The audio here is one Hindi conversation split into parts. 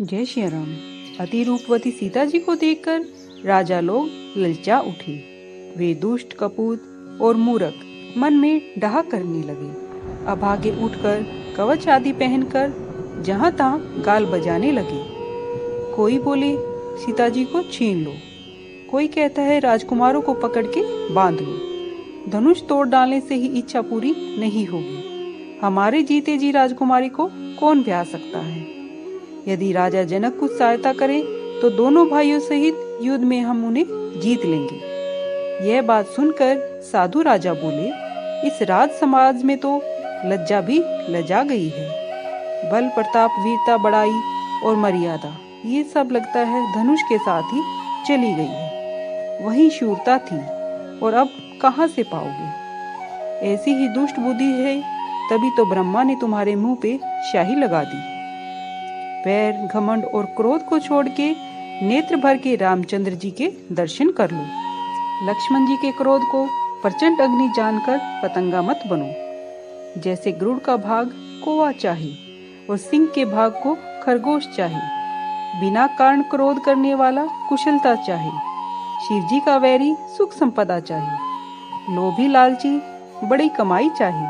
जय श्री राम। अति रूपवती सीता जी को देखकर राजा लोग ललचा उठे। वे दुष्ट, कपूत और मूर्ख मन में डाह करने लगे। अभागे उठकर कवच आदि पहनकर जहां तहां गाल बजाने लगे। कोई बोले सीता जी को छीन लो, कोई कहता है राजकुमारों को पकड़ के बांध लो, धनुष तोड़ डालने से ही इच्छा पूरी नहीं होगी। हमारे जीते जी राजकुमारी को कौन ब्याह सकता है? यदि राजा जनक कुछ सहायता करे तो दोनों भाइयों सहित युद्ध में हम उन्हें जीत लेंगे। यह बात सुनकर साधु राजा बोले, इस राज समाज में तो लज्जा भी लजा गई है। बल, प्रताप, वीरता, बड़ाई और मर्यादा, ये सब लगता है धनुष के साथ ही चली गई है। वही शूरता थी और अब कहाँ से पाओगे? ऐसी ही दुष्ट बुद्धि है, तभी तो ब्रह्मा ने तुम्हारे मुंह पे स्याही लगा दी। वैर, घमंड और क्रोध को छोड़ के नेत्र भर के रामचंद्र जी के दर्शन कर लो। लक्ष्मण जी के क्रोध को प्रचंड अग्नि जानकर पतंगा मत बनो। जैसे गरुड़ का भाग कौवा चाहे और सिंह के भाग को खरगोश चाहे। बिना कारण क्रोध करने वाला कुशलता चाहे। शिव जी का वैरी सुख संपदा चाहे। लोभी लालची बड़ी कमाई चाहे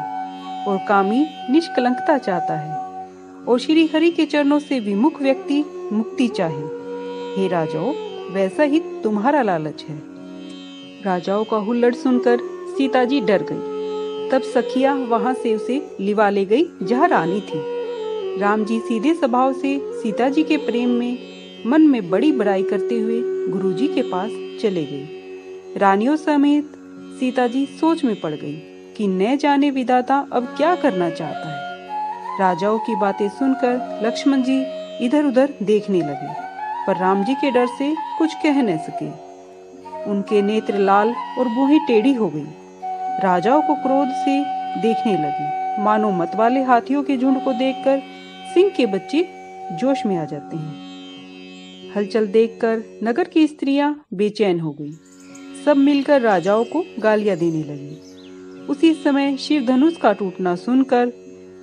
और कामी निष्कलंकता चाहता है। और श्री हरि के चरणों से विमुख व्यक्ति मुक्ति चाहे। हे राजाओं, वैसा ही तुम्हारा लालच है। राजाओं का हुल्लड़ सुनकर सीता जी डर गई। तब सखिया वहां से उसे लिवा ले गई जहाँ रानी थी। राम जी सीधे स्वभाव से सीता जी के प्रेम में मन में बड़ी बड़ाई करते हुए गुरुजी के पास चले गए। रानियों समेत सीता जी सोच में पड़ गई कि न जाने विधाता अब क्या करना चाहता है। राजाओं की बातें सुनकर लक्ष्मण जी इधर उधर देखने लगे, पर राम जी के डर से कुछ कह न सके। उनके नेत्र लाल और भौहें टेढ़ी हो गई। राजाओं को क्रोध से देखने लगे, मानो मत वाले हाथियों के झुंड को देखकर सिंह के बच्चे जोश में आ जाते हैं। हलचल देखकर नगर की स्त्रियां बेचैन हो गई। सब मिलकर राजाओं को गालियां देने लगी। उसी समय शिव धनुष का टूटना सुनकर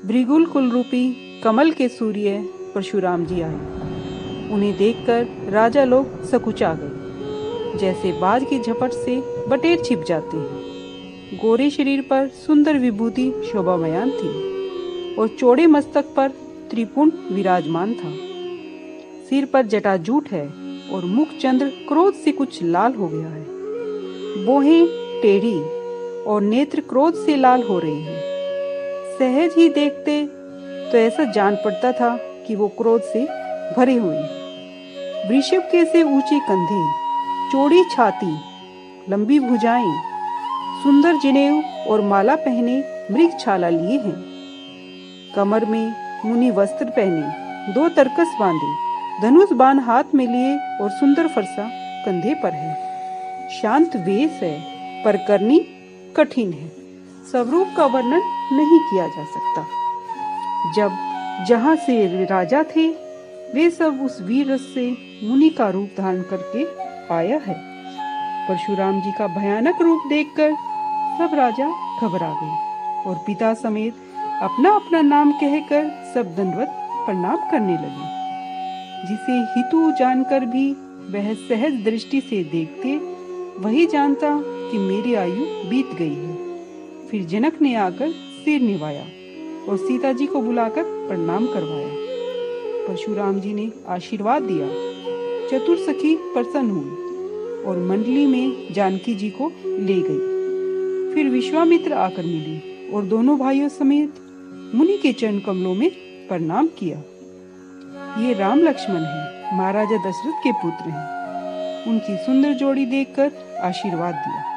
भृगुल कुल रूपी कमल के सूर्य परशुराम जी आए। उन्हें देखकर राजा लोग सकुचा गए, जैसे बाज की झपट से बटेर छिप जाते हैं। गोरे शरीर पर सुंदर विभूति शोभामयान थी और चौड़े मस्तक पर त्रिपुंड विराजमान था। सिर पर जटाजूट है और मुख चंद्र क्रोध से कुछ लाल हो गया है। भौहें टेढ़ी और नेत्र क्रोध से लाल हो रहे हैं। सहज ही देखते तो ऐसा जान पड़ता था कि वो क्रोध से भरे हुए। वृषभ के से ऊंचे कंधे, चौड़ी छाती, लंबी भुजाएं, सुंदर जनेऊ और माला पहने मृग छाला लिए हैं। कमर में मुनि वस्त्र पहने, 2 तरकस बांधे, धनुष बाण हाथ में लिए और सुंदर फरसा कंधे पर है। शांत वेश है, पर करनी कठिन है। स्वरूप का वर्णन नहीं किया जा सकता। जब जहां से राजा थे वे सब उस वीर रस से मुनि का रूप धारण करके आया है। परशुराम जी का भयानक रूप देखकर सब राजा घबरा गए और पिता समेत अपना अपना नाम कहकर सब दंडवत प्रणाम करने लगे। जिसे हितु जानकर भी वह सहज दृष्टि से देखते, वही जानता कि मेरी आयु बीत गई है। फिर जनक ने आकर सिर निभाया और सीता जी को बुलाकर प्रणाम करवाया। परशुराम जी ने आशीर्वाद दिया। चतुर सखी प्रसन्न हुई और मंडली में जानकी जी को ले गई। फिर विश्वामित्र आकर मिले और दोनों भाइयों समेत मुनि के चरण कमलों में प्रणाम किया। ये राम लक्ष्मण हैं, महाराजा दशरथ के पुत्र हैं। उनकी सुंदर जोड़ी देखकर आशीर्वाद दिया।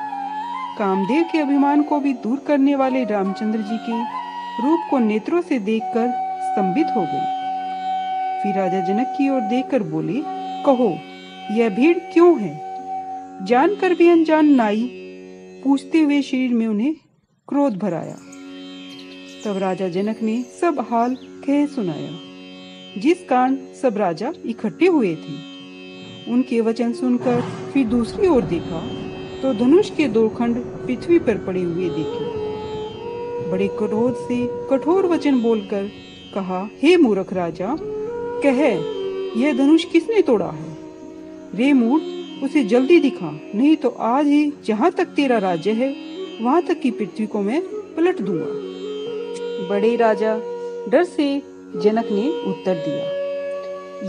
कामदेव के अभिमान को भी दूर करने वाले रामचंद्र जी के रूप को नेत्रों से देखकर स्तंभित हो गई। फिर राजा जनक की ओर देखकर बोले, कहो यह भीड़ क्यों है? जानकर भी अनजान नाई पूछते हुए शरीर में उन्हें क्रोध भराया। तब राजा जनक ने सब हाल कह सुनाया, जिस कारण सब राजा इकट्ठे हुए थे। उनके वचन सुनकर फिर दूसरी ओर देखा तो धनुष के 2 खंड पृथ्वी पर पड़े हुए देखे। बड़े क्रोध से कठोर वचन बोलकर कहा, हे मूर्ख राजा, कह यह धनुष किसने तोड़ा है? रे मूर्ख, उसे जल्दी दिखा, नहीं तो आज ही जहाँ तक तेरा राज्य है वहां तक की पृथ्वी को मैं पलट दूंगा। बड़े राजा डर से जनक ने उत्तर दिया।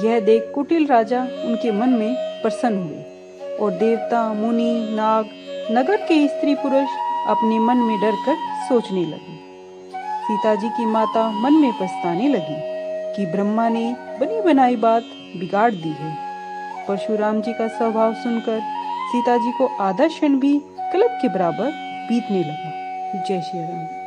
यह देख कुटिल राजा उनके मन में प्रसन्न हुए और देवता, मुनि, नाग, नगर के स्त्री पुरुष अपने मन में डर कर सोचने लगे। सीता जी की माता मन में पछताने लगी कि ब्रह्मा ने बनी बनाई बात बिगाड़ दी है। परशुराम जी का स्वभाव सुनकर सीता जी को आधा क्षण भी कल्प के बराबर बीतने लगा। जय श्री राम।